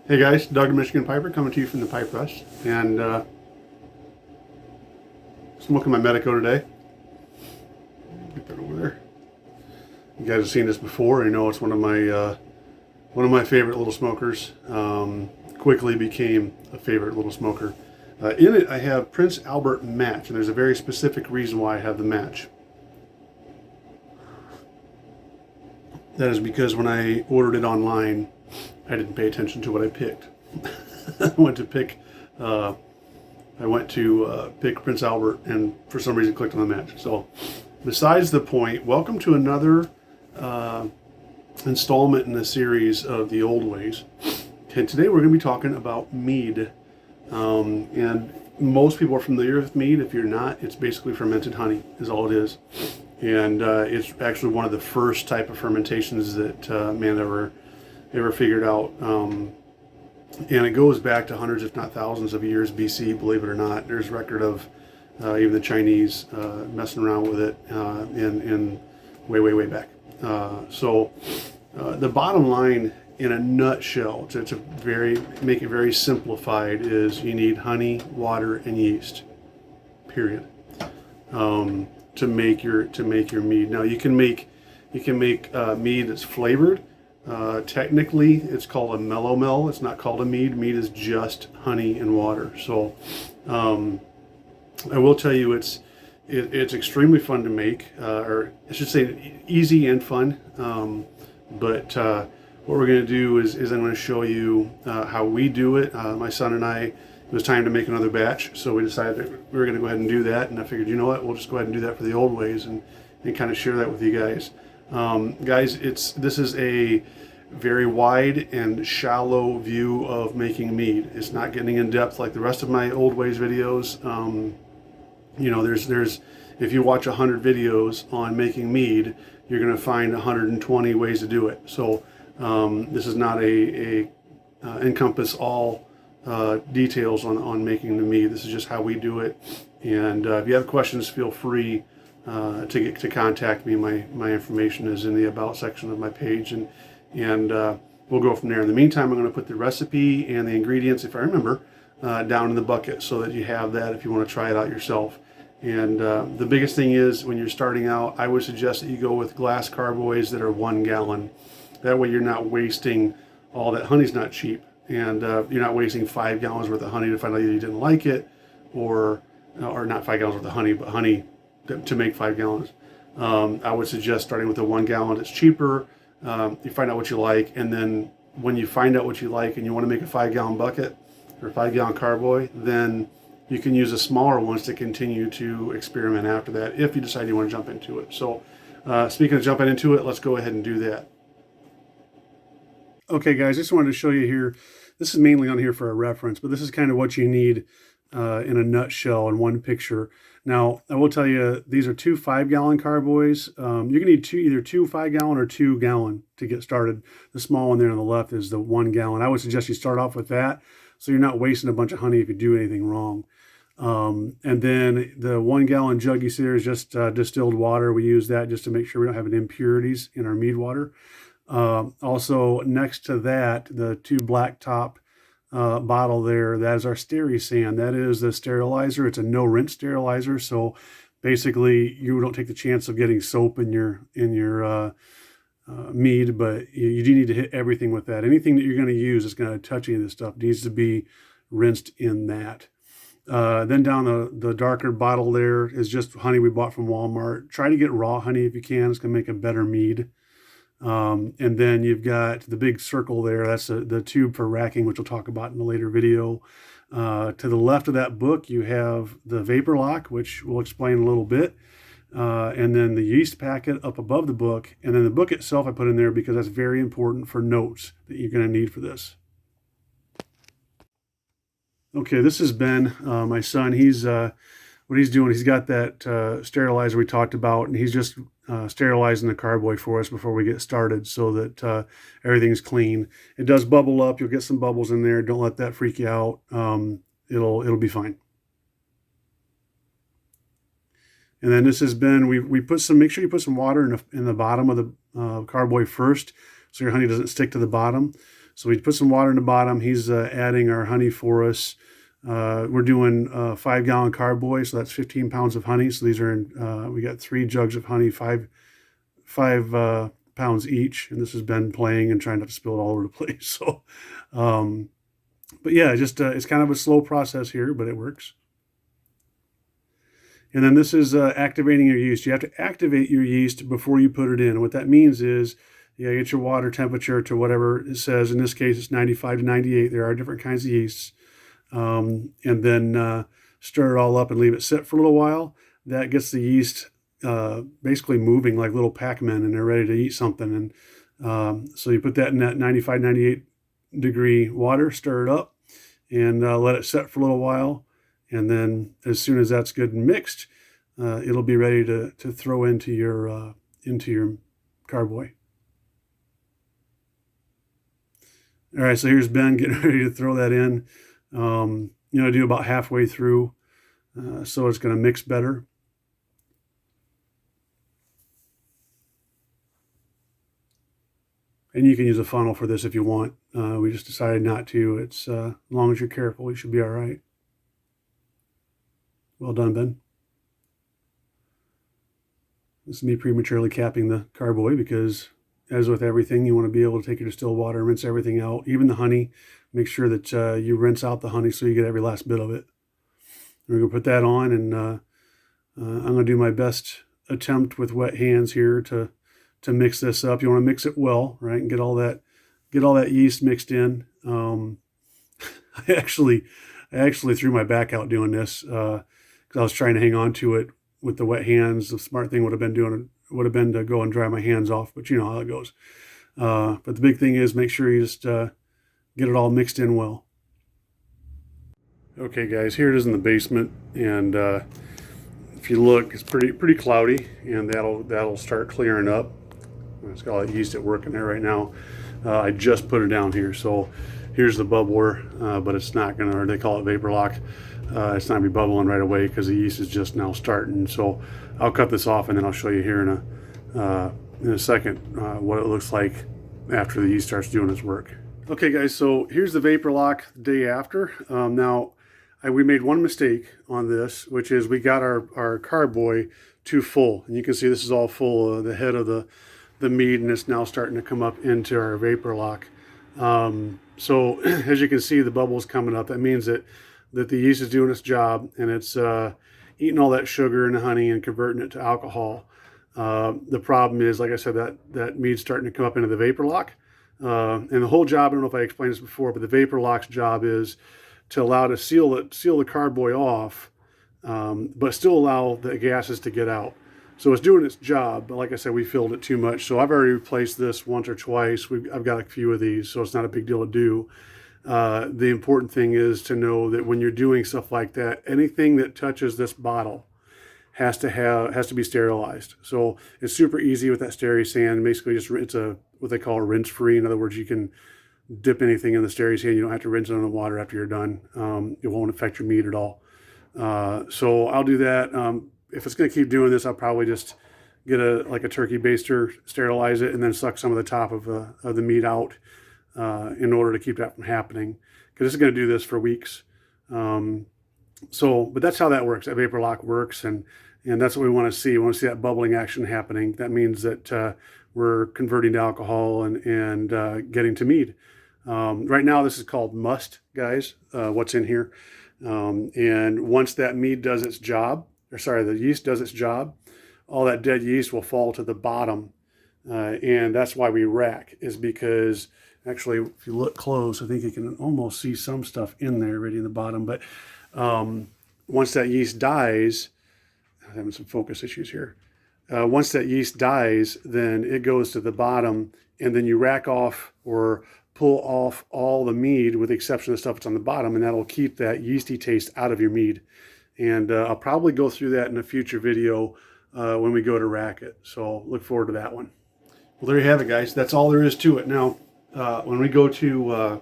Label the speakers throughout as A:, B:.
A: Hey guys, Doug the Michigan Piper coming to you from the Pipe Rush, and smoking my Medico today. Get that over there. You guys have seen this before. You know it's one of my favorite little smokers. Quickly became a favorite little smoker. In it, I have Prince Albert match, and there's a very specific reason why I have the match. That is because when I ordered it online, I didn't pay attention to what I picked. I went to pick Prince Albert, and for some reason clicked on the match. So, besides the point, welcome to another installment in the series of the old ways. And today we're going to be talking about mead. And most people are familiar with mead. If you're not, it's basically fermented honey, is all it is. And it's actually one of the first type of fermentations that man ever figured out. And it goes back to hundreds, if not thousands of years BC, believe it or not. There's record of even the Chinese messing around with it in way back. So the bottom line in a nutshell, to make it very simplified, is you need honey, water, and yeast, period, to make your mead. Now you can make mead that's flavored. Technically, it's called a mellow mel. It's not called a mead. Mead is just honey and water. So, I will tell you, it's extremely fun to make, or I should say, easy and fun. But what we're going to do is I'm going to show you how we do it. My son and I, it was time to make another batch, so we decided that we were going to go ahead and do that. And I figured, you know what, we'll just go ahead and do that for the old ways and kind of share that with you guys. Guys, this is a very wide and shallow view of making mead. It's not getting in depth like the rest of my old ways videos. You know, there's if you watch 100 videos on making mead, you're going to find 120 ways to do it. So this is not a encompass all details on making the mead. This is just how we do it. And if you have questions, feel free to contact me. My information is in the about section of my page, and we'll go from there. In the meantime, I'm going to put the recipe and the ingredients, if I remember, down in the bucket so that you have that if you want to try it out yourself. And the biggest thing is, when you're starting out, I would suggest that you go with glass carboys that are 1 gallon. That way you're not wasting all that. Honey's not cheap, and you're not wasting 5 gallons worth of honey to find out either you didn't like it, or not 5 gallons worth of honey, but honey to make 5 gallons. I would suggest starting with a 1 gallon. It's cheaper. You find out what you like, and then when you find out what you like and you want to make a 5 gallon bucket or 5 gallon carboy, then you can use the smaller ones to continue to experiment after that if you decide you want to jump into it. So speaking of jumping into it, let's go ahead and do that. Okay guys, I just wanted to show you here. This is mainly on here for a reference, but this is kind of what you need in a nutshell in one picture. Now, I will tell you, these are 2 5 gallon carboys. You can need either 2 5 gallon or 2 gallon to get started. The small one there on the left is the 1 gallon. I would suggest you start off with that, so you're not wasting a bunch of honey if you do anything wrong. And then the 1 gallon jug you see there is just distilled water. We use that just to make sure we don't have any impurities in our mead water. Also, next to that, the 2 black top bottle there, that is our Steri-San. That is the sterilizer. It's a no rinse sterilizer, so basically you don't take the chance of getting soap in your mead, but you do need to hit everything with that. Anything that you're going to use that's going to touch any of this stuff needs to be rinsed in that. Then down the darker bottle there is just honey we bought from Walmart. Try to get raw honey if you can. It's going to make a better mead. And then you've got the big circle there. That's the tube for racking, which we'll talk about in a later video. To the left of that book, you have the vapor lock, which we'll explain a little bit. And then the yeast packet up above the book. And then the book itself I put in there because that's very important for notes that you're going to need for this. Okay, this is Ben, my son. He's what he's doing, he's got that sterilizer we talked about, and he's just sterilizing the carboy for us before we get started so that everything's clean. It does bubble up. You'll get some bubbles in there. Don't let that freak you out. It'll be fine. And then this has been, we put some, make sure you put some water in the bottom of the carboy first so your honey doesn't stick to the bottom. So we put some water in the bottom. He's adding our honey for us. We're doing 5-gallon Carboy, so that's 15 pounds of honey. So these are in, we got 3 jugs of honey, five pounds each, and this has been playing and trying not to spill it all over the place. So, but yeah, just it's kind of a slow process here, but it works. And then this is activating your yeast. You have to activate your yeast before you put it in. And what that means is you get your water temperature to whatever it says. In this case, it's 95 to 98. There are different kinds of yeasts. And then stir it all up and leave it sit for a little while. That gets the yeast basically moving like little Pac-Men, and they're ready to eat something. And so you put that in that 95, 98 degree water, stir it up, and let it set for a little while. And then as soon as that's good and mixed, it'll be ready to throw into your Carboy. All right, so here's Ben getting ready to throw that in. Do about halfway through, so it's going to mix better. And you can use a funnel for this if you want. We just decided not to. It's as long as you're careful, you should be all right. Well done, Ben. This is me prematurely capping the Carboy because, as with everything, you want to be able to take your distilled water and rinse everything out, even the honey. Make sure that you rinse out the honey so you get every last bit of it. We're going to put that on, and I'm going to do my best attempt with wet hands here to mix this up. You want to mix it well, right, and get all that yeast mixed in. I actually threw my back out doing this because I was trying to hang on to it with the wet hands. The smart thing would have been to go and dry my hands off, but you know how it goes. But the big thing is make sure you just get it all mixed in well. Okay, guys, here it is in the basement, and if you look, it's pretty cloudy, and that'll start clearing up. It's got all that yeast at work in there right now. I just put it down here, so here's the bubbler, but it's not gonna, or they call it vapor lock. It's not gonna be bubbling right away because the yeast is just now starting. So I'll cut this off, and then I'll show you here in a second what it looks like after the yeast starts doing its work. Okay, guys, so here's the vapor lock the day after. Now, we made one mistake on this, which is we got our Carboy too full. And you can see this is all full of the head of the mead, and it's now starting to come up into our vapor lock. So as you can see, the bubbles coming up. That means that the yeast is doing its job, and it's eating all that sugar and the honey and converting it to alcohol. The problem is, like I said, that mead's starting to come up into the vapor lock. And the whole job, I don't know if I explained this before, but the vapor lock's job is to allow to seal the Carboy off, but still allow the gases to get out. So it's doing its job, but like I said, we filled it too much. So I've already replaced this once or twice. I've got a few of these, so it's not a big deal to do. The important thing is to know that when you're doing stuff like that, anything that touches this bottle has to be sterilized. So it's super easy with that Steri-San. Basically, it's what they call a rinse free. In other words, you can dip anything in the Steri-San. You don't have to rinse it in the water after you're done. It won't affect your mead at all. So I'll do that. If it's going to keep doing this, I'll probably just get a turkey baster, sterilize it, and then suck some of the top of the meat out in order to keep that from happening. Because this is going to do this for weeks. But that's how that works. That vapor lock works, and that's what we want to see. We want to see that bubbling action happening. That means that we're converting to alcohol and getting to mead. Right now, this is called must, guys. What's in here? And once that mead does its job, the yeast does its job, all that dead yeast will fall to the bottom. And that's why we rack, is because actually, if you look close, I think you can almost see some stuff in there already in the bottom. But once that yeast dies, I'm having some focus issues here. Once that yeast dies, then it goes to the bottom, and then you rack off or pull off all the mead with the exception of the stuff that's on the bottom, and that'll keep that yeasty taste out of your mead. And I'll probably go through that in a future video when we go to rack it. So look forward to that one. Well, there you have it, guys. That's all there is to it. Now, when we go to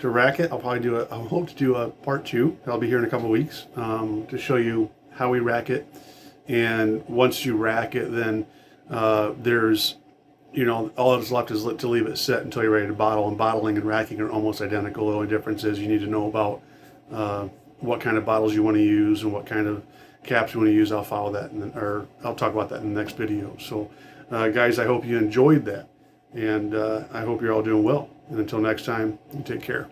A: rack it, I'll hope to do a part 2. That'll be here in a couple of weeks to show you how we rack it. And once you rack it, then there's all that's left is to leave it sit until you're ready to bottle. And bottling and racking are almost identical. The only difference is you need to know about what kind of bottles you want to use and what kind of caps you want to use. I'll follow that, or I'll talk about that in the next video. So, guys, I hope you enjoyed that, and I hope you're all doing well. And until next time, you take care.